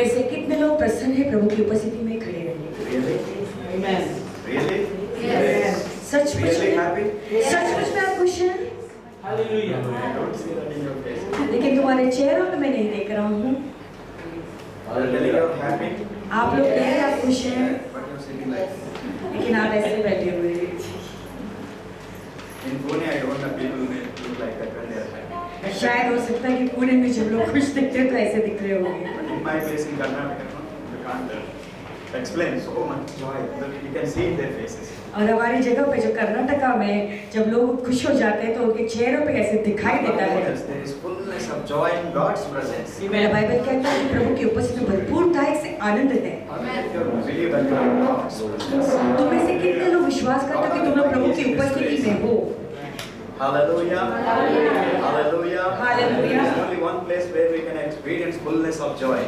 में से कितने लोग प्रसन्न है प्रभु की उपस्थिति में खड़े रहने के लिए? Amen. Really? Yes. सचमुच Really में happy? सचमुच में आप खुश हैं? Hallelujah. I don't see that in your face. लेकिन तुम्हारे चेहरों पे मैं नहीं देख रहा हूँ। Are you telling you're happy? आप लोग कह रहे हैं आप खुश हैं, But you're sitting like this. लेकिन आप ऐसे बैठे हुए हैं। In Pune, I don't know people may look like that when they are happy. शायद हो सकता है कि पुणे में जब लोग खुश दिखते हैं तो ऐसे दिख रहे होंगे। But in my place in Karnataka, you can't explain so much joy. You can see in their faces. और हमारी जगह पे जो कर्नाटका में जब लोग खुश हो जाते हैं तो उनके चेहरों पे ऐसे दिखाई देता है। There is fullness of joy in God's presence. मेरा बाइबल कहता है कि प्रभु की उपस्थिति में भरपूरता से आनंद है। If you believe that you are in God's presence. तुम में से कितने लोग विश्वास करते हो कि तुम लोग प्रभु की उपस्थिति में हो? Hallelujah. Hallelujah. Hallelujah. There is only one place where we can experience fullness of joy.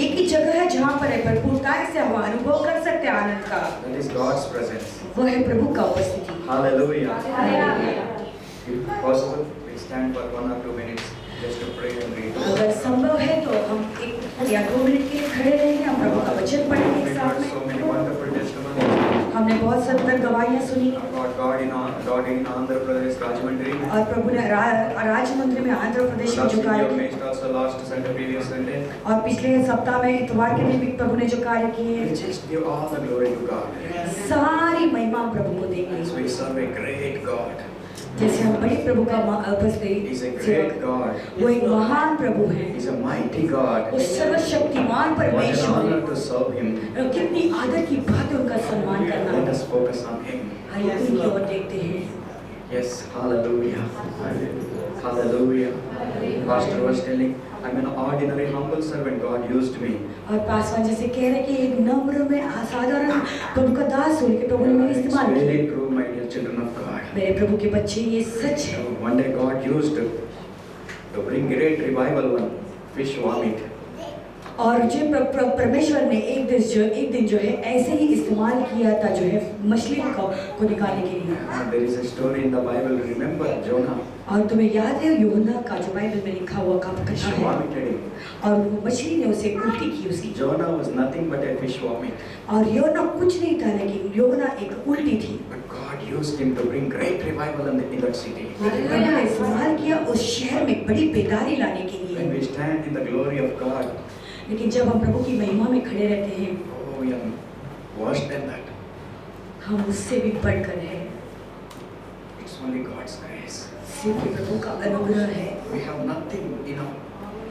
एक ही जगह है जहाँ पर भरपूरता से हम अनुभव कर सकते हैं आनंद का। That is God's presence. वो है प्रभु का उपस्थिति। Hallelujah. Hallelujah. If possible, we stand for 1 or 2 minutes just to pray and read. अगर संभव है तो हम 1 या 2 मिनट के लिए खड़े रहेंगे, हम प्रभु का वचन पढ़ेंगे We एक heard साथ so में। many wonderful testimonies हमने बहुत सुंदर गवाहियाँ सुनी about God in Andhra Pradesh, Rajahmundry. और प्रभु ने राजमंदिर में आंध्र प्रदेश में Last जो week कार्य you किए preached also last Sunday, previous Sunday. और पिछले सप्ताह में इतवार के दिन भी प्रभु ने जो कार्य किए, We just give all the glory to God. सारी महिमा प्रभु को देंगे। As we serve a great God. जैसे हम बड़े प्रभु का He's a great God. वो एक महान प्रभु है, He's a mighty God. वो सर्वशक्तिमान What an परमेश्वर honor है। to serve Him. कितनी आदर की बात है उनका सम्मान Let करना। us focus on Him. आइए उनकी ओर देखते हैं। Yes, hallelujah. Hallelujah. Pastor was telling, I'm an ordinary humble servant. God used me. और पासवान जैसे कह रहे कि एक नम्र में असाधारण प्रभु का दास हूँ कि प्रभु ने मेरा It's इस्तेमाल किया। very true, my dear children of God. मेरे प्रभु के बच्चे ये सच है। One day God used to bring great revival on fish vomit. और जो परमेश्वर ने एक दिन जो है ऐसे ही इस्तेमाल किया था जो है मछली को निकालने के लिए। There is a story in the Bible. Remember Jonah? और तुम्हें याद है यूहन्ना का जो बाइबल में लिखा हुआ का Fish कथा है, vomited him. और वो मछली ने उसे उल्टी की उसकी। Jonah was nothing but a fish vomit. और योना कुछ नहीं था लेकिन योना एक उल्टी थी। But God used him to bring great revival in that city. लेकिन प्रभु ने इस्तेमाल किया उस शहर में बड़ी बेदारी लाने के When लिए। we stand in the glory of God, लेकिन जब हम प्रभु की महिमा में खड़े रहते हैं, oh, we are worse than that. हम उससे भी बढ़कर है। It's only God's grace. सिर्फ प्रभु का अनुग्रह है। We have nothing,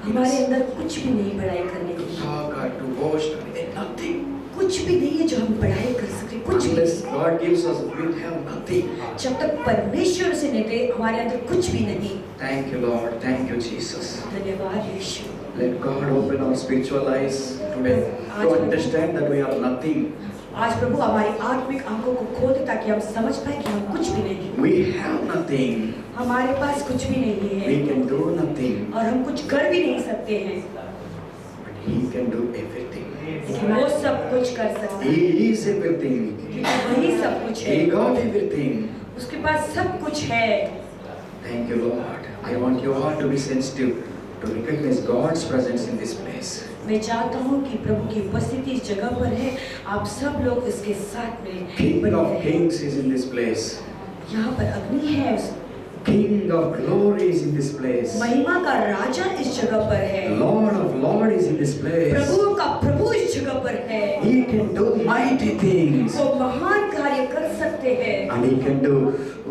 हमारे अंदर कुछ भी नहीं बड़ाई करने के to लिए, talk or to boast or nothing. कुछ भी नहीं है जो हम बड़ाई कर सके, कुछ भी Unless नहीं। God gives us, we'll have nothing. जब तक परमेश्वर से नहीं दे हमारे अंदर कुछ भी नहीं। Thank you, Lord. Thank you, Jesus. धन्यवाद यीशु। Let God open our spiritual eyes today to understand that we are nothing. आज प्रभु हमारी आत्मिक आंखों को खोल दे ताकि हम समझ पाए कि हम कुछ भी नहीं, We have nothing. हमारे पास कुछ भी नहीं We है can do nothing. और हम कुछ कर भी नहीं सकते हैं, But He can do everything. लेकिन वो सब कुछ कर सकते हैं He is everything. क्योंकि वही सब कुछ है, He got everything. उसके पास सब कुछ है। Thank you, Lord. I want you all to be sensitive to recognize God's presence in this place. मैं चाहता हूँ कि प्रभु की उपस्थिति इस जगह पर है, आप सब लोग इसके साथ में King बने of रहें। Kings is in this place. यहाँ पर अग्नि है, King of Glory is in this place. महिमा का राजा इस जगह पर है, Lord of Lord is in this place. प्रभु का प्रभु इस जगह पर है। He can do mighty things. वो महान कार्य कर सकते हैं And He can do,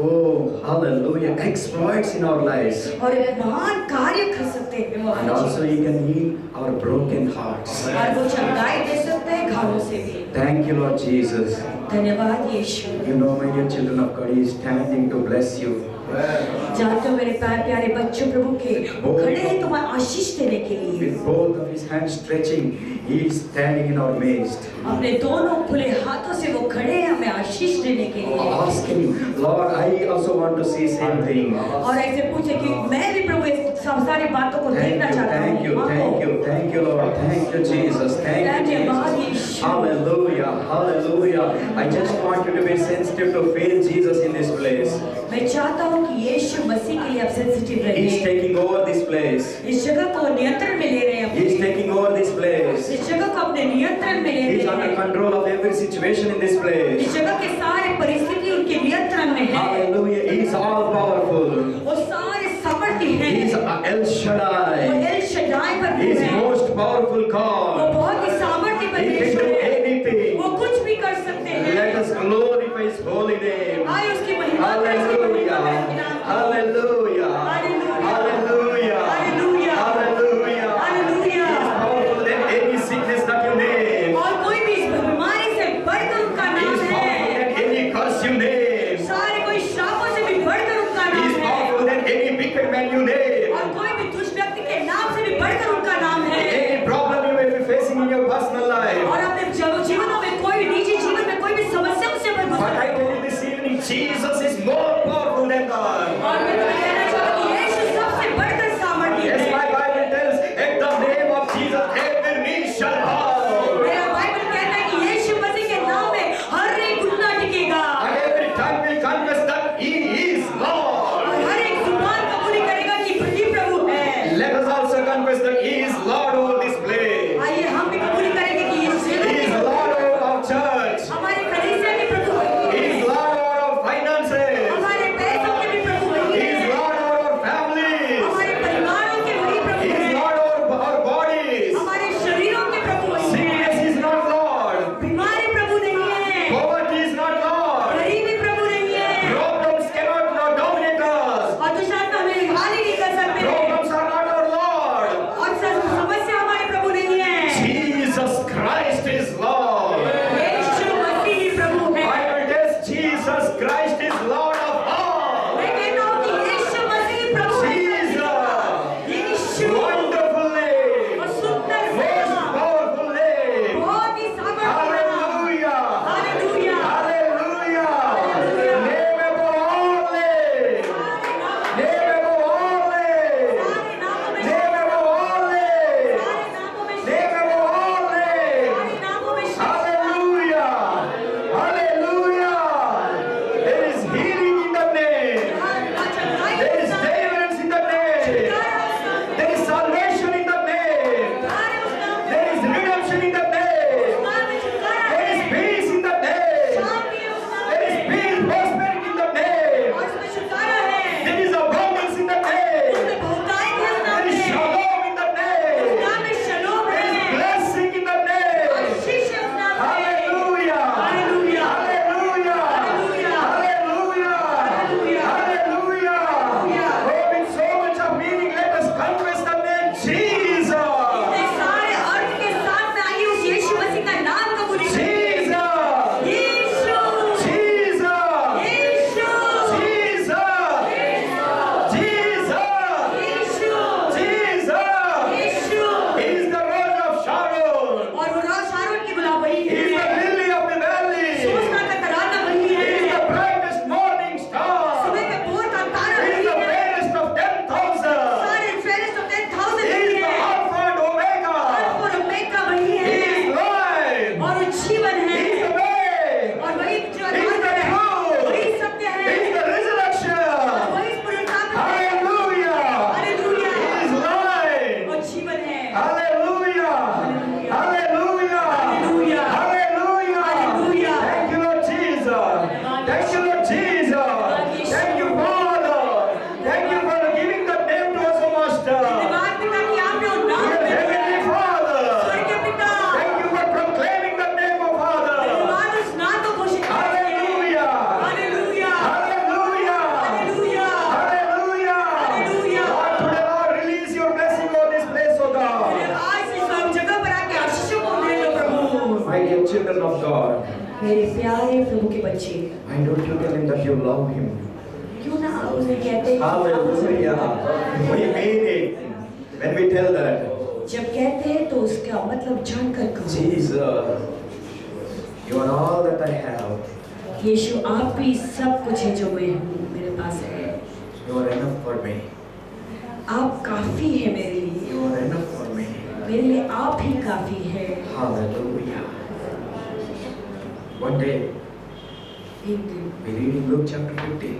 oh, hallelujah, exploits in our lives. और एक महान कार्य कर सकते हैं वो And also He can heal our broken hearts. और वो चंगाई दे सकते हैं घावों से भी। Thank you, Lord Jesus. धन्यवाद यीशु। You know, my dear children of God, He is standing to bless you. जानते हो मेरे प्यारे बच्चों प्रभु के वो खड़े हैं तुम्हें आशीष देने के लिए। With both of His hands stretching, He is standing in our midst. अपने दोनों खुले हाथों से वो खड़े हैं हमें आशीष देने के लिए। Ask Him, Lord, I also want to see same thing. और ऐसे पूछे कि मैं भी प्रभु इस सब सारी बातों को देखना चाहता हूँ। Thank you, Lord. Thank you, Jesus. Thank you, धन्यवाद Jesus. Yeshu. Hallelujah, hallelujah. I just want you to be sensitive to feel Jesus in this place. मैं चाहता हूँ कि यीशु मसीह के लिए आप सेंसिटिव He is रहिए। taking over this place. इस जगह को नियंत्रण में ले रहे हैं He is अपने। taking over this place. place. इस जगह को अपने नियंत्रण में ले He is ले। under control of every situation in this इस place. जगह के सारे परिस्थिति उनके नियंत्रण में है। Hallelujah. He is all powerful. वो सारे समर्थी हैं। He is El वो Shaddai. L Shaddai He Prabhu is है। most powerful वो God. बहुत ही सामर्थ्य He can परमेश्वर do है। anything. वो कुछ भी कर सकते हैं। Let us glorify His holy name. आइए उसकी महिमा करें, उसकी महिमा Hallelujah. करें, उसके नाम की। Hallelujah. Hallelujah. Hallelujah. Hallelujah. Hallelujah. He is powerful than any sickness that you name. और कोई भी इस बीमारी से बढ़कर उनका He नाम is है। powerful than any curse you name. सारे कोई श्रापों से भी बढ़कर उनका He is नाम है। powerful than any wicked man you name. और कोई भी दुष्ट व्यक्ति के नाम से भी बढ़कर उनका नाम है। Any problem you may be facing in your personal life. और अपने जीवनों में कोई भी निजी जीवन में कोई भी समस्या उससे पर But I tell you this evening, Jesus is more powerful than God. और मैं तुम्हें कहना चाहता हूं कि यीशु सबसे बढ़कर सामर्थी Yes, है। my Bible tells, at the name of Jesus, every knee shall bow. मेरा बाइबल कहता है कि यीशु मसीह के नाम में हर एक घुटना टिकेगा And every tongue will confess that He is Lord. और हर एक जुबान कबूल करेगा कि प्रभु प्रभु है। Let us also confess that He is Lord over this place. आइए हम भी कबूल करेंगे कि यीशु He is Lord over our church. हमारे कलीसिया के प्रभु वही He है। is Lord over our finances. हमारे पैसों के भी प्रभु वही He is है। Lord over our families. हमारे परिवारों के वही He प्रभु is है। Lord over our bodies. हमारे शरीरों के प्रभु वही है। Sickness is not Lord. बीमारी प्रभु नहीं है। Poverty is not Lord. गरीबी प्रभु नहीं है। Problems cannot not dominate us. और दुष्टात्मा हमें हानि नहीं कर सकते। Problems are not our Lord. और समस्या हमारे प्रभु नहीं है। Jesus Christ is Lord. यीशु मसीह ही प्रभु है। Bible tells Jesus Christ is Lord of all. मैं कहता हूँ कि यीशु मसीह प्रभु है। Jesus, यीशु wonderful name, और सुंदर most नाम, powerful name. बहुत ही सामर्थ्य नाम। Hallelujah. Hallelujah. Hallelujah. Name above all names. Name above all names. सारे नामों में Name above all names. सारे नामों में Name above all names. सारे नामों में Hallelujah. Hallelujah. There is healing in the name. There is deliverance in the name. There is salvation in the name. There is redemption in the name. There is peace in the name. There is peace, prosperity in the name. There is abundance in the name. There is shalom in the name. There is blessing in the name. Hallelujah. Hallelujah. Hallelujah. Hallelujah. Oh, with so much of meaning, let us confess the name Jesus. Jesus. Jesus. Jesus. Jesus. He is the rose of Sharon. He is the lily of the valley. He is the brightest morning star. He is the fairest of 10,000. He is the Alpha and Omega. He is life. और जीवन He है is the way. और वही जो He is the truth. वही सत्य He है is the resurrection. वही पुनरुत्थान है Hallelujah. Hallelujah He is life. और जीवन है Hallelujah. Hallelujah. Hallelujah. Hallelujah. Hallelujah. Thank you, Lord Jesus. Thank you, Lord Jesus. Thank you, Father. Thank you for giving the name to us, O Master. धन्यवाद पिता कि आपने उन नाम Dear में Heavenly Father. स्वर्गीय पिता Thank you for proclaiming the name of Father. धन्यवाद उस नाम को घोषित करने के लिए Hallelujah. Hallelujah Hallelujah. Hallelujah Hallelujah. Hallelujah. Lord, today, Lord, release your blessing over this place, O God. आज इस जगह पर आके आशीषों को दे दो प्रभु My dear children of God, मेरे प्यारे प्रभु के बच्चे why don't you tell him that you love him? क्यों ना आप उसे कहते हैं Hallelujah. We mean it when we tell that. जब कहते हैं तो उसका मतलब जानकर कहो Jesus, you are all that I have. यीशु आप भी सब कुछ है जो मैं हूँ मेरे पास है You are enough for me. आप काफी है मेरे लिए You are enough for me. मेरे लिए आप ही काफी है Hallelujah. One day, एक दिन we read in Luke chapter 15,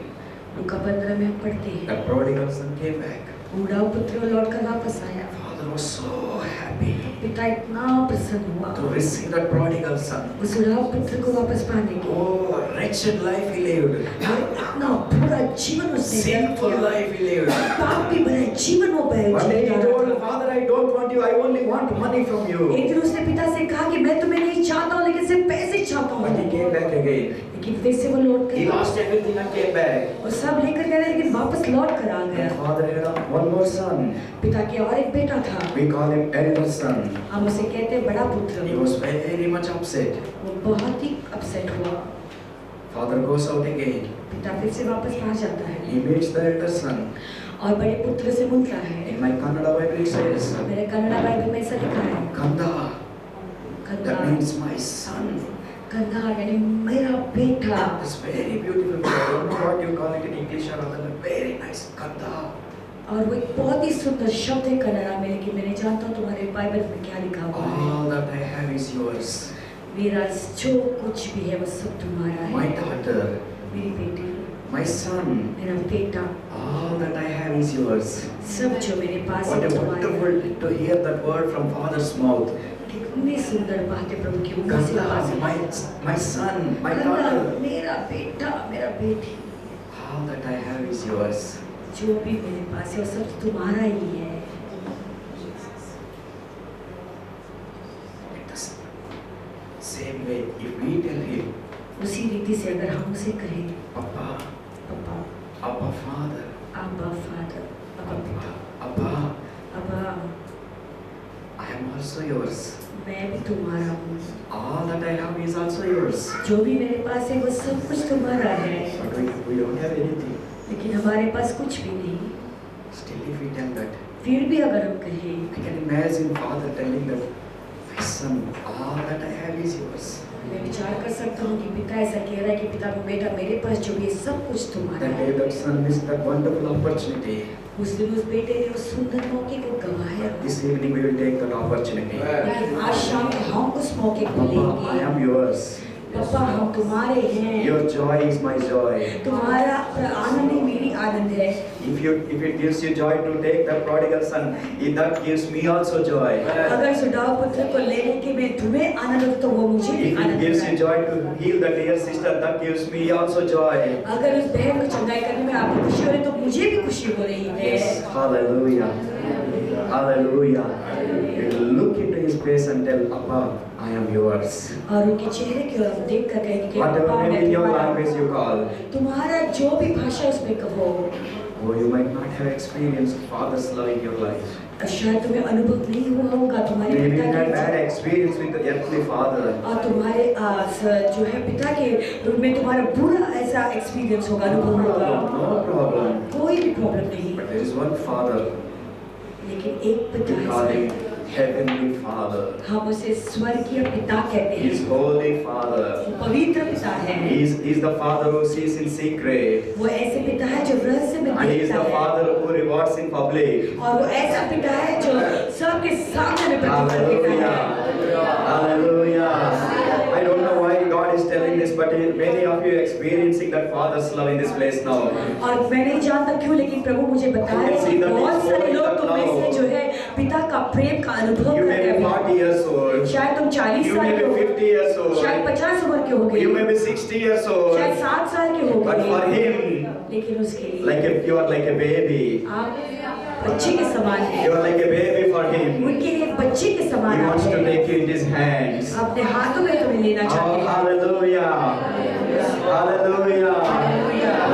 लूका 15 में हम पढ़ते हैं the prodigal son came back. बूढ़ा पुत्र लौट कर वापस आया Father was so happy. पिता इतना प्रसन्न हुआ to receive that prodigal son. उस उड़ाव पुत्र को वापस पाने के Oh, wretched life he lived. और इतना बुरा जीवन उसने Sinful किया, life he lived. पापी भरा जीवन वो One day he जीवन told, Father, I don't want you, I only want money from एक you. दिन उसने पिता से कहा कि मैं तुम्हें नहीं चाहता हूँ लेकिन सिर्फ पैसे चाहता But he हूँ came back again. लेकिन फिर से वो लौट He गया lost everything and came back. और सब लेकर गया लेकिन वापस लौट कर आ And गया father had one more son. पिता के और एक बेटा था We call him elder son. हम उसे कहते हैं बड़ा पुत्र He was very much upset. वो बहुत ही अपसेट हुआ Father goes out again. पिता फिर से वापस बाहर जाता है He meets the elder son. और बड़े पुत्र से मिलता है In my Kannada Bible it says, मेरे कन्नड़ा बाइबल में ऐसा लिखा है Kanda. कंधा That means my son. कंधा यानी मेरा बेटा It's very beautiful. I don't know what you call it in English or other. Very nice. Kanda. और वो एक बहुत ही सुंदर शब्द है कन्नड़ा में लेकिन मैं नहीं जानता हूँ तुम्हारे बाइबल में क्या लिखा हुआ है All that I have is yours. मेरा जो कुछ भी है वो सब तुम्हारा My है daughter. मेरी बेटी My son. मेरा बेटा All that I have is yours. सब जो मेरे पास What है a वो तुम्हारा है wonderful to hear that word from Father's mouth. कितनी सुंदर बात है प्रभु की मुंह से Kanda, आवाज my son, my कंधा, daughter. मेरा बेटा मेरा बेटी All that I have is yours. जो भी मेरे पास है वो सब तुम्हारा ही है It is same way. If we tell him, उसी रीति से अगर हम उसे कहें Papa, पापा Abba, Father, आबा फादर Abba, Abba, अबा I am also yours. मैं भी तुम्हारा हूँ All that I have is also yours. जो भी मेरे पास है वो सब कुछ तुम्हारा है But we don't have anything. लेकिन हमारे पास कुछ भी नहीं Still, if we tell that, फिर भी अगर हम कहें I can imagine Father telling that, my son, all that I have is yours. मैं विचार कर सकता हूँ कि पिता ऐसा कह रहा है कि पिता को बेटा मेरे पास जो भी है सब कुछ तुम्हारा That है day that son missed that wonderful opportunity. उस दिन उस बेटे ने उस सुंदर मौके को गंवाया But this evening we will take that opportunity. लेकिन आज शाम को हम उस मौके को Papa, I लेंगे am yours. पापा हम तुम्हारे हैं Your joy is my joy. तुम्हारा आनंद ही मेरी आनंद है If it gives you joy to take that prodigal son, that gives me also joy. अगर इस उड़ाव पुत्र को लेने के में तुम्हें आनंद हो तो वो मुझे भी If it आनंद gives है you joy to heal that dear sister, that gives me also joy. अगर उस बहन को चंगाई करने में आपको खुशी हो रही तो मुझे भी खुशी हो रही है Yes, hallelujah. Hallelujah. We will look into his face and tell, Papa, I am yours. और उनके चेहरे की ओर हम देख कर कहेंगे कि Whatever पापा, name मैं in your तुम्हारा language you call. तुम्हारा जो भी भाषा उसमें कहो Oh, you might not have experienced Father's love in your life. शायद तुम्हें अनुभव नहीं हुआ होगा तुम्हारे Maybe you पिता had bad के experience with the earthly father. और तुम्हारे जो है पिता के रूप में तुम्हारा बुरा ऐसा एक्सपीरियंस होगा अनुभव होगा No problem. कोई भी प्रॉब्लम नहीं But there is one father. लेकिन एक पिता We है call him इसमें। Heavenly Father. हम उसे स्वर्गीय पिता कहते He is हैं Holy Father. वो पवित्र पिता है He is the Father who sees in secret. वो ऐसे पिता है जो रहस्य में And He is देखता the है Father who rewards in public. और वो ऐसा पिता है जो सबके सामने में प्रतिफल देता Hallelujah. है Hallelujah. I don't know why God is telling this, but many of you are experiencing that Father's love in this place now. और मैं नहीं जानता क्यों लेकिन प्रभु मुझे बता रहे हैं कि बहुत सारे लोग तुम में से जो है पिता का प्रेम का अनुभव You कर may रहे be हैं 40 years old. शायद तुम 40 You साल may के be हो 50 years old. शायद 50 उम्र के हो गए You may be 60 years old. शायद 60 साल के हो But for गए Him, लेकिन उसके लिए you are like a baby. आप बच्चे के समान हैं You are like a baby for Him. उनके लिए एक बच्चे के समान He आप wants to हैं take you in His hands. अपने हाथों में तुम्हें लेना Oh, चाहते हैं hallelujah. Hallelujah.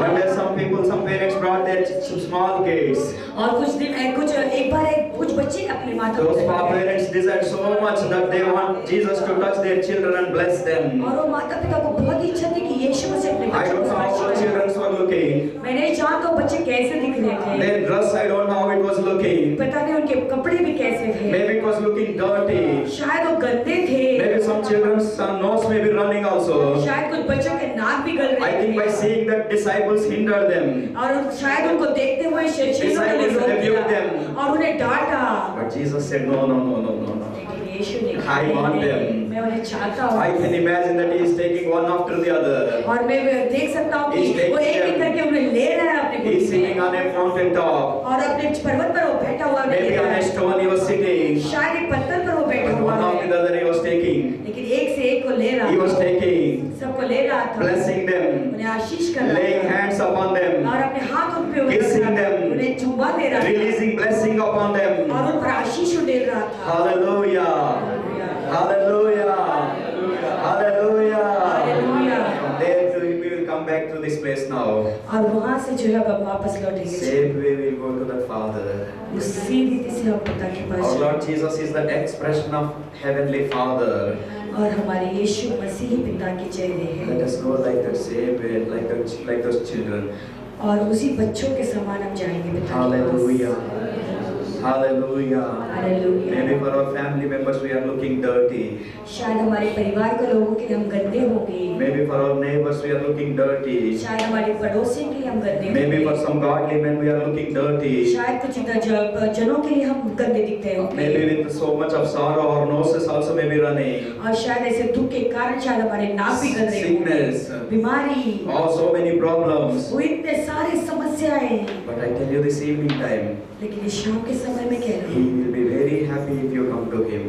One day some parents brought their small kids. और कुछ दिन एक बार कुछ बच्चे अपने माता Those पिता को parents desire so much that they want Jesus to touch their children and bless them. और वो माता पिता को बहुत इच्छा थी कि यीशु मसीह अपने I बच्चों don't को know how the स्पर्श children करें were looking. मैं नहीं जानता वो बच्चे कैसे दिख रहे थे Their dress, I don't know how it was looking. पता नहीं उनके कपड़े भी कैसे थे Maybe it was looking dirty. शायद वो गंदे थे Maybe some children's nose may be running also. शायद कुछ बच्चों के नाक भी गल I रहे think by थे seeing that disciples hinder them. और शायद उनको देखते हुए शिष्यों ने Disciples रोक rebuked दिया them. और उन्हें डांटा But Jesus said, no, no, no, no, no, no. लेकिन यीशु ने I कहा, want नहीं, them. मैं उन्हें चाहता I हूँ can imagine that he is taking one after the other. और मैं देख सकता हूँ He's कि taking वो एक एक them. करके उन्हें ले रहा है अपने He is गोदी sitting में on a mountain top. और अपने पर्वत पर वो बैठा हुआ Maybe है on a stone he was sitting. शायद एक पत्थर पर वो बैठा हुआ One है, after the other he was taking. लेकिन एक से एक को ले रहा He was था, taking, सबको ले रहा था, blessing them, उन्हें आशीष कर रहा laying था hands upon them, और अपने हाथ उन पे रख Kissing रहा था, them. उन्हें चुम्बा दे रहा था releasing blessing upon them. और उन पर आशीष उड़ेल रहा था। Hallelujah. Hallelujah. Hallelujah. Hallelujah. From there to we will come back to this place now. और वहाँ से जो है अब हम वापस लौटेंगे, Same way we will go to the Father. उसी रीति से हम पिता के पास Our जाएंगे। Lord Jesus is the expression of Heavenly Father. और हमारे यीशु मसीह ही पिता के चेहरे Let हैं us go like that same way, like those children. और उसी बच्चों के समान हम जाएंगे पिता के पास। Hallelujah. Hallelujah. Hallelujah. Maybe for our family members we are looking dirty. शायद हमारे परिवार के लोगों के लिए हम गंदे होंगे, Maybe for our neighbors we are looking dirty. शायद हमारे पड़ोसियों के लिए हम गंदे Maybe for होंगे, some godly men we are looking dirty. शायद कुछ जनों के लिए हम गंदे दिखते Maybe होंगे, with so much of sorrow our noses also may be running. और शायद ऐसे दुख के कारण शायद हमारे नाक भी गंदे होंगे, Sickness. बीमारी, Oh, so many problems. वो इतने सारी समस्याएं। But I tell you this evening time, लेकिन इस शाम के समय में कह रही He हूँ, will be very happy if you come to Him.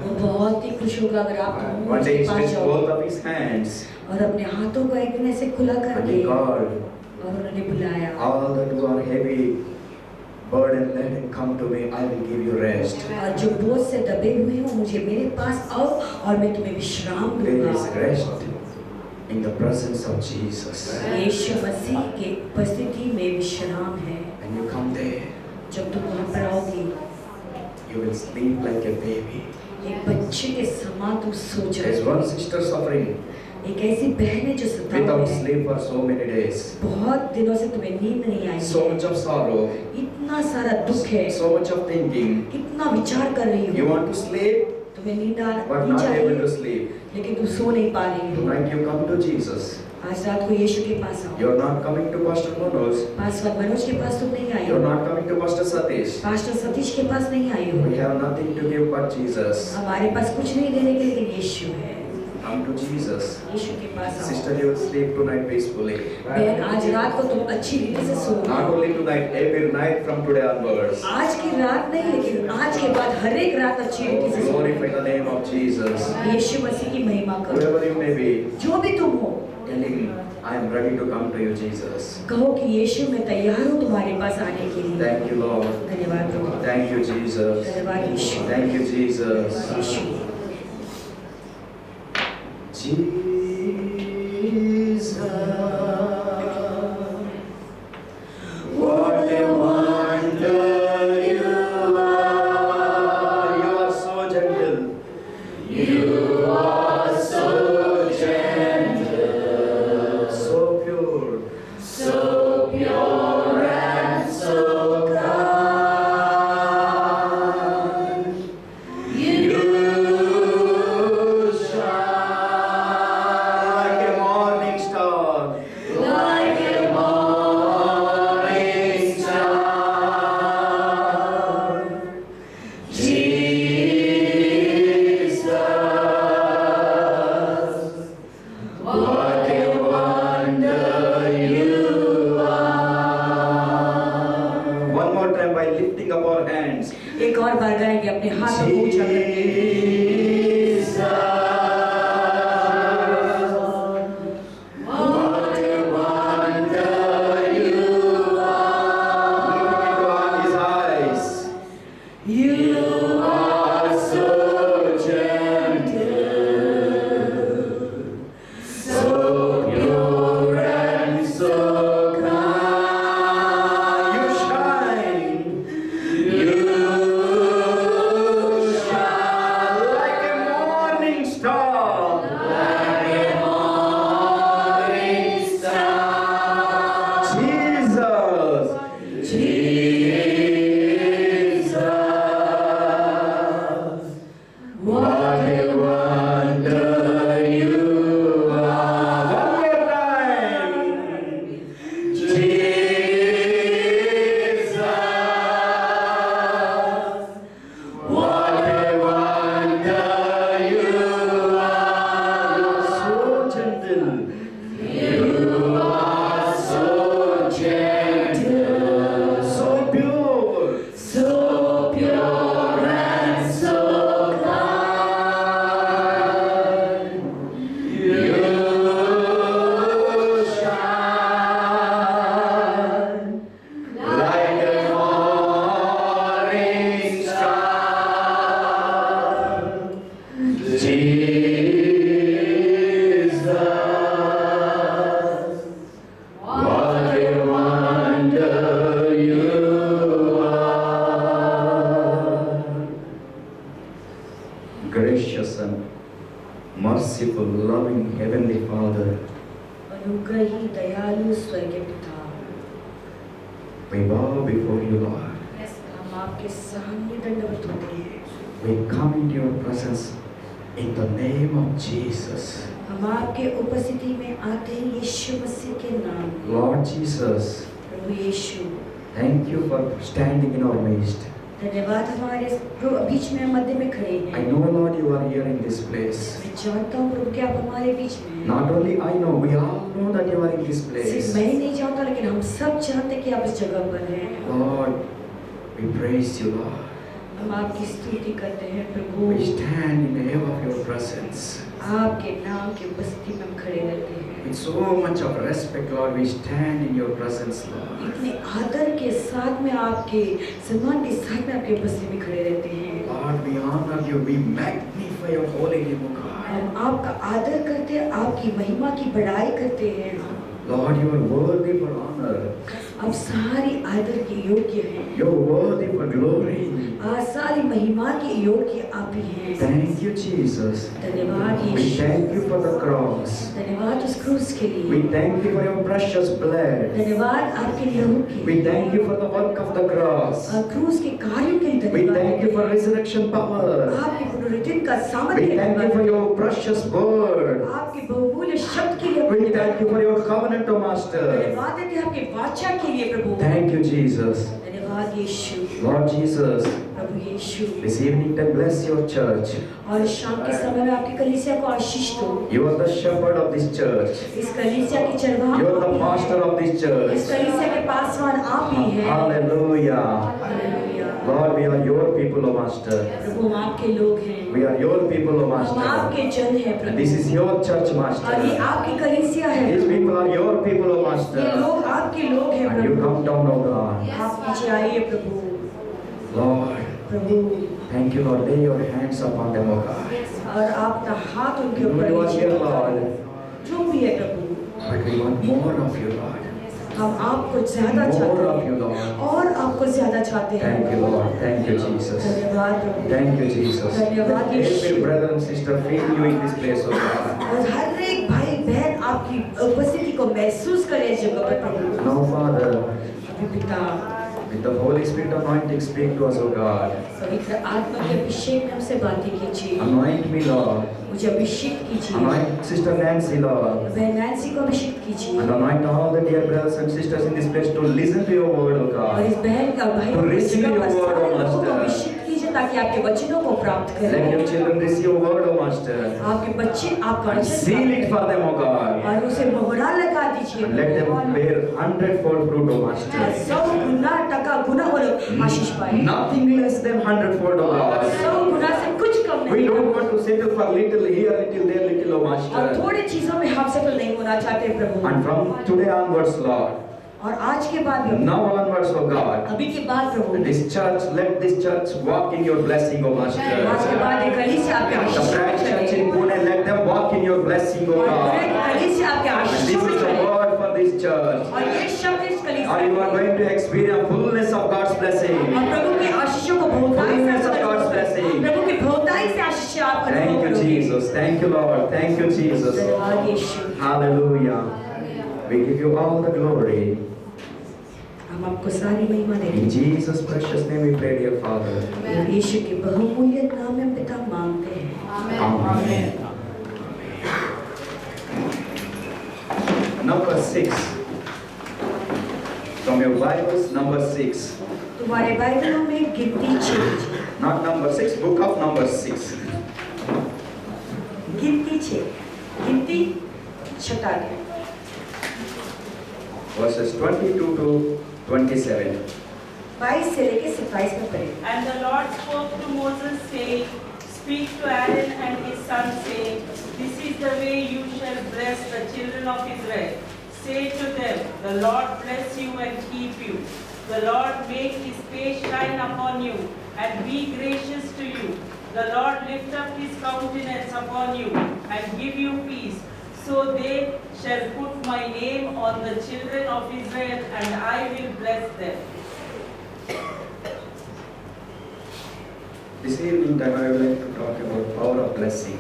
वो बहुत ही खुश होगा अगर आप One day उसके He पास stretched जाओ both of His hands और अपने हाथों को एक दिन ऐसे खुला and करके He called, और उन्होंने बुलाया, all that who are heavy burden, let Him come to me, I will give you rest. और जो बोझ से दबे हुए हो मुझे मेरे पास आओ और मैं तुम्हें विश्राम There is दूंगा। rest in the presence of Jesus. यीशु मसीह के उपस्थिति में विश्राम है। When you come there, जब तुम वहाँ पर आओगे, you will sleep like a baby. एक बच्चे के समान तुम सो There is जाओगे। one sister suffering एक ऐसी बहन है जो सताई without है, sleep for so many days. बहुत दिनों से तुम्हें नींद नहीं आई So है, much of sorrow, इतना सारा दुख है, so much of thinking. कितना विचार कर रही You हो, want to sleep, तुम्हें नींद but नहीं not able to चाहिए, sleep. लेकिन तुम सो नहीं पा रही हो। Tonight you come to Jesus. आज रात को यीशु के पास आओ। You are not coming to Pastor Manoj. Pastor Manoj के पास तुम नहीं आई You are हो, not coming to Pastor Satish. Pastor Satish के पास नहीं आई हो। We have nothing to give but Jesus. हमारे पास कुछ नहीं देने के लिए यीशु है। Come to Jesus. यीशु के पास आओ। Sister, you will sleep tonight peacefully. बहन आज रात को तुम अच्छी रीति से सो। Not only tonight, every night from today onwards. आज की रात नहीं, लेकिन आज के बाद हर एक रात अच्छी रीति से सो। Glorify the name of Jesus. यीशु मसीह की महिमा करो। Whoever you may be, जो भी तुम हो, tell Him, I am ready to come to you, Jesus. कहो कि यीशु मैं तैयार हूँ तुम्हारे पास आने के लिए। Thank you, Lord. धन्यवाद प्रभु। Thank you, Jesus. धन्यवाद यीशु। Thank you, Jesus. Yeshu. Jesus, what a wonder you are. You are so gentle. You are so gentle. So pure. So pure and so kind. You shine like a morning star. Like a morning star. Jesus, what a wonder you are. One more time by lifting up our hands. एक और बार गाएंगे अपने हाथों को ऊंचा करके। Jesus. What a wonder you are. Gracious and merciful, loving Heavenly Father, अनुग्रही दयालु स्वर्गीय पिता, we bow before you, Lord. हम आपके सामने दंडवत होते हैं। We come into your presence in the name of Jesus. हम आपके उपस्थिति में आते हैं यीशु मसीह के नाम में। Lord Jesus, Prabhu Yeshu, thank you for standing in our midst. धन्यवाद हमारे बीच में मध्य में खड़े I हैं। know, Lord, you are here in this place. मैं जानता हूँ प्रभु कि आप हमारे बीच में हैं। Not only I know, we all know that you are in this सिर्फ place. मैं ही नहीं जानता लेकिन हम सब जानते हैं कि आप इस जगह पर हैं। Lord, we praise you, Lord. हम आपकी स्तुति करते हैं प्रभु। We stand in the awe of your presence. आपके नाम की उपस्थिति में हम खड़े रहते हैं। With so much of respect, Lord, we stand in your presence, Lord. इतने आदर के साथ में आपके सम्मान के साथ में आपके उपस्थिति में खड़े रहते हैं। Lord, we honor you, we magnify your holy name, O God. हम आपका आदर करते हैं, आपकी महिमा की बड़ाई करते हैं। Lord, you are worthy for honor. आप सारी आदर के योग्य हैं। You are worthy for glory. आज सारी महिमा के योग्य आप ही हैं। Thank you, Jesus. धन्यवाद We Yeshu. thank you for the cross. धन्यवाद उस क्रूस के लिए। We thank you for your precious blood. धन्यवाद आपके लहू के We लिए। thank you for the work of the cross. क्रूस के कार्यों के लिए We धन्यवाद। thank you for resurrection power. आपके पुनरुत्थान का We सामर्थ्य thank you for your precious word. आपके बहुमूल्य शब्द के लिए We thank you for your covenant, O Master. धन्यवाद देते हैं आपके वाचा के लिए प्रभु। Thank you, Jesus. धन्यवाद यीशु। Lord Jesus, Prabhu Yeshu. this evening then bless your church. और शाम के समय में आपकी कलीसिया को आशीष दो। You are the shepherd of this church. इस कलीसिया की चरवाहा You are आप the ही हैं। pastor of this इस church. कलीसिया के पासवान आप ही हैं। Hallelujah. Hallelujah. Lord, we are your people, O Master. प्रभु हम आपके लोग हैं। We are your people, O हम Master. आपके जन हैं And Prabhu. this is your church, और ये Master. आपकी कलीसिया है। These people are your people, O ये Master. लोग आपके लोग हैं And you Prabhu. come down, O God. आप नीचे आइए प्रभु। Lord, Prabhu thank you, Lord. Lay your hands upon them, O God. और आपका हाथ उनके You ऊपर are नीचे here, रखो। Lord. जो भी है प्रभु, But we want more of you, Lord. हम आपको ज्यादा चाहते More of you, हैं Lord. और आपको ज्यादा चाहते हैं। Thank you, Lord. Thank you, Jesus. धन्यवाद प्रभु। Thank you, Jesus. धन्यवाद Let Yeshu. every brother and sister feel you in this place, O God. और हर एक भाई बहन आपकी उपस्थिति को महसूस करे इस जगह पर प्रभु। Now, Father, अभी पिता with the Holy Spirit anointing, speak to us, O God. पवित्र आत्मा के अभिषेक में हमसे बातें कीजिए। Anoint me, Lord. मुझे अभिषेक कीजिए। Anoint Sister Nancy, Lord. बहन नैन्सी को अभिषेक कीजिए। And anoint all the dear brothers and sisters in this place to listen to your word, O और God. इस बहन का भाई To को इस receive जगह your पर word, सारे O लोगों को Master. अभिषेक कीजिए ताकि आपके वचनों को प्राप्त Let your करें। children receive your word, O Master. आपके बच्चे आपका And वचन seal it प्राप्त for them, O God. करें और उसे मोहरा लगा दीजिए। And let them bear 100-fold fruit, O Master. 100 गुना और आशीष पाए। Nothing less than 100-fold, O God. 100 गुना से कुछ कम We नहीं। don't want to settle for little here, little there, little, O और Master. थोड़ी चीजों में हम सेटल नहीं होना चाहते प्रभु। And from today onwards, Lord, और आज के बाद प्रभु, now onwards, O God, अभी के बाद प्रभु, this church, let this church walk in your blessing, O आज के Master. बाद ये कलीसिया आपके The Ashish branch church in Pune, let them walk in your blessing, O और God. कलीसिया आपके And Ashish this is the word for this church. और ये शब्द इस Or you are कलीसिया going to experience fullness of God's blessing. और प्रभु की आशीषों को बहुताई से Fullness of God's blessing. प्रभु की बहुताई से आशीष आप Thank अनुभव you, करोगे। Jesus. Thank you, Lord. Thank you, Jesus. धन्यवाद यीशु। Hallelujah. We give you all the glory. हम आपको सारी महिमा देते In हैं। Jesus' precious name we pray, dear Father. और यीशु के बहुमूल्य नाम में पिता मांगते हैं। Amen. Number 6. From your Bibles, number 6. तुम्हारे बाइबलों में गिनती 6, Not number 6, book of number 6. गिनती 6, गिनती छठा है। Verses 22 to 27. 22 से लेके 27 में पढ़े। And the Lord spoke to Moses, saying, Speak to Aaron and his sons, saying, This is the way you shall bless the children of Israel. Say to them, The Lord bless you and keep you. The Lord make his face shine upon you and be gracious to you. The Lord lift up his countenance upon you and give you peace. So they shall put my name on the children of Israel, and I will bless them. This evening time I would like to talk about power of blessing.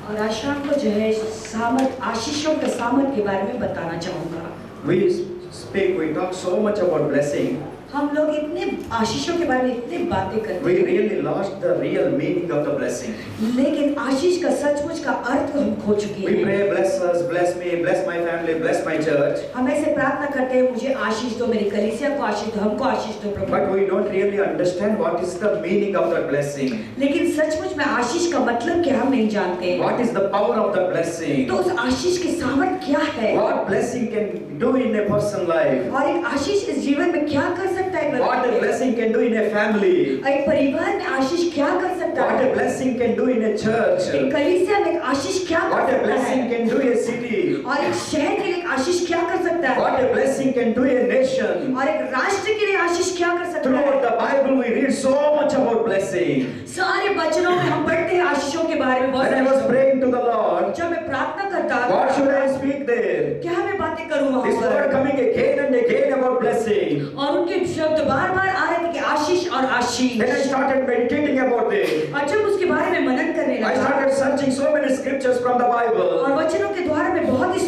और आज शाम को जो है सामर्थ आशीषों के सामर्थ के बारे में बताना चाहूँगा। We talk so much about blessing. हम लोग इतने आशीषों के बारे में इतने बातें करते We हैं, really lost the real meaning of the blessing. लेकिन आशीष का सचमुच का अर्थ को हम खो चुके We हैं। pray, bless us, bless me, bless my family, bless my church. हम ऐसे प्रार्थना करते हैं, मुझे आशीष दो, मेरी कलीसिया को आशीष दो, हमको आशीष दो But Prabhu. we don't really understand what is the meaning of that blessing. लेकिन सचमुच में आशीष का मतलब क्या हम नहीं जानते। What is the power of the blessing? तो उस आशीष की सामर्थ क्या है? What blessing can do in a person's life? और एक आशीष इस जीवन में क्या कर सकता है? What a blessing can do in a family? एक परिवार में आशीष क्या कर सकता What a है? blessing can do in a church? एक कलीसिया में एक आशीष क्या कर What a सकता blessing है? can do in a city? और एक शहर के लिए एक आशीष क्या कर सकता है? What a blessing can do in a nation? और एक राष्ट्र के लिए आशीष क्या कर सकता Throughout है? the Bible we read so much about blessing. सारे वचनों में हम पढ़ते हैं आशीषों के बारे में बहुत When I was सारे। praying to the Lord, जब मैं प्रार्थना करता what should I speak there? क्या मैं बातें करूँ वहाँ This word पर? coming again and again about blessing. और उनके शब्द बार-बार आ रहे थे कि आशीष और आशीष। Then I started meditating about it. और जब उसके बारे में मनन करने I लगा started searching so many scriptures from the और Bible. वचनों के द्वारा मैं बहुत ही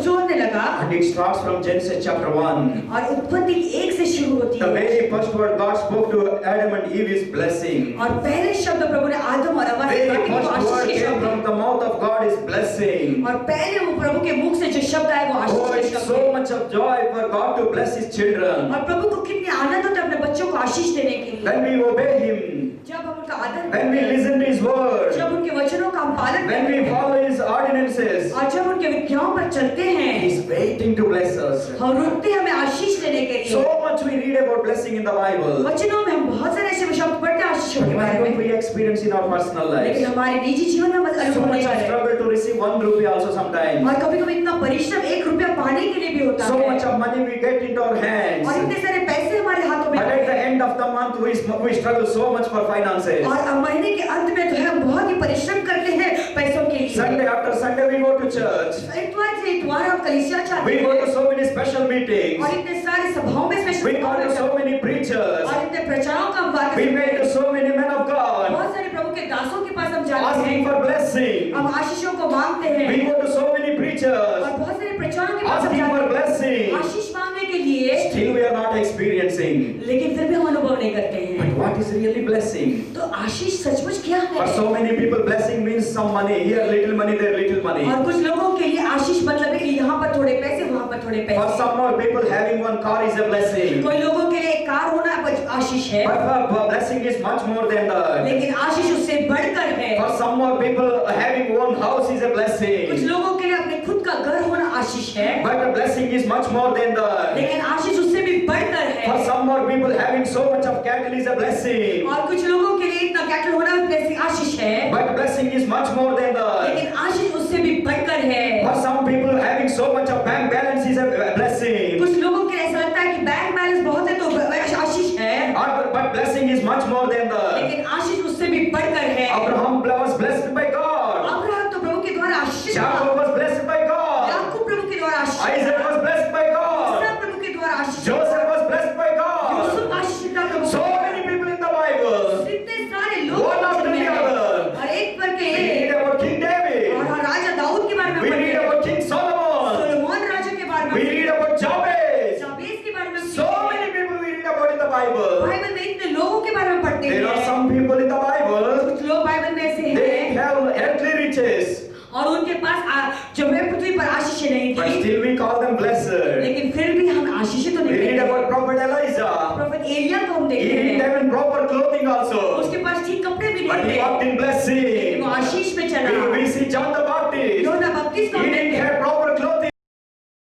सोचने लगा And it starts from Genesis chapter 1. और उत्पत्ति 1 से शुरू होती The है very first word God spoke to Adam and Eve is blessing. और पहले शब्द प्रभु ने आदम और हवा से Very कहा कि वो first word आशीष के came शब्द from the mouth of God is blessing. और पहले वो प्रभु के मुख से जो शब्द आए वो Oh, आशीष के it's शब्द so हैं। much of joy for God to bless His children. और प्रभु को कितनी आनंद होता है अपने बच्चों को आशीष देने के लिए When we obey Him, जब हम उनका आदर when we करते हैं, listen to His word, जब उनके वचनों का हम पालन when करते we हैं follow His ordinances, और जब उनके विज्ञाओं पर चलते हैं He's waiting to bless us. हम रुकते हैं हमें आशीष देने के लिए। So much we read about blessing in the Bible. वचनों में हम बहुत सारे ऐसे शब्द पढ़ते हैं आशीषों But के why बारे don't में, we experience in our personal लेकिन lives? हमारे निजी जीवन में हम So अनुभव much नहीं of कर रहे। struggle to receive 1 rupee also sometimes. और कभी-कभी इतना परिश्रम 1 रुपया पाने के लिए भी होता So है much of money we get into our और hands. इतने सारे पैसे हमारे हाथों में But होते at the हैं end of the month we struggle so much for finances. और अब महीने के अंत में तो है हम बहुत ही परिश्रम करते हैं पैसों के लिए। Sunday after Sunday we go to church. इतवार से इतवार हम कलीसिया जाते We go to हैं so many special meetings. और इतने सारे सभाओं में We special go to so many preachers. और इतने प्रचारों का हम बात We करते meet हैं। to so many men of God बहुत सारे प्रभु के दासों के पास हम जाते asking हैं, for blessing. हम आशीषों को मांगते हैं We go to so many और preachers बहुत सारे प्रचारों के पास हम asking for जाते हैं blessing. आशीष मांगने के लिए, Still we are not experiencing. लेकिन फिर भी हम अनुभव नहीं करते हैं। But what is really blessing? तो आशीष सचमुच क्या For है? so many people, blessing means some money. Here little money, there little money. और कुछ लोगों के लिए आशीष मतलब है कि यहाँ पर थोड़े पैसे, वहाँ पर थोड़े For पैसे। some more people, having one car is a blessing. कोई लोगों के लिए एक कार होना आशीष है, But for blessing is much more than that. लेकिन आशीष उससे बढ़कर है। For some more people, having one house is a कुछ blessing. लोगों के लिए अपने खुद का घर होना आशीष है, But the blessing is much more than that. लेकिन आशीष उससे भी बढ़कर For है। some more people, having so much of cattle is a blessing. और कुछ लोगों के लिए इतना कैटल होना भी blessing आशीष है, But blessing is much more than that. लेकिन आशीष उससे भी बढ़कर है। For some people, having so much of bank balance is a blessing. कुछ लोगों के लिए ऐसा लगता है कि बैंक बैलेंस बहुत है तो आशीष है, But blessing is much more than that. लेकिन आशीष उससे भी बढ़कर है। Abraham was blessed by God. Abraham तो प्रभु के द्वारा आशीष था, Jacob was blessed by God. याकूब प्रभु के द्वारा आशीष Isaac था, was blessed by God. इसहाक प्रभु के द्वारा आशीष था, Joseph was blessed by God. Yusuf आशीष था प्रभु So के द्वारा। many people in the Bible. इतने सारे लोग One after वचन में the हैं, other. और एक पर के We read एक, about King David. और राजा दाऊद के बारे में We पढ़ते read हैं, about King Solomon. सोलोमन राजा के बारे में We पढ़ते read हैं, about Jabez. जाबेस के बारे में So पढ़ते हैं। many people we read about in the Bible. Bible में इतने लोगों के बारे में पढ़ते There are हैं, some people in the Bible. कुछ लोग बाइबल में ऐसे They हैं have earthly riches, और उनके पास जो है पृथ्वी पर आशीष नहीं but थी, still we call them blessed. लेकिन फिर भी हम आशीषित तो We नहीं read कहते। about Prophet Elijah. प्रोफेट एलिया को हम He देखते didn't हैं, have clothing also. उसके पास ठीक कपड़े भी But नहीं he walked थे, in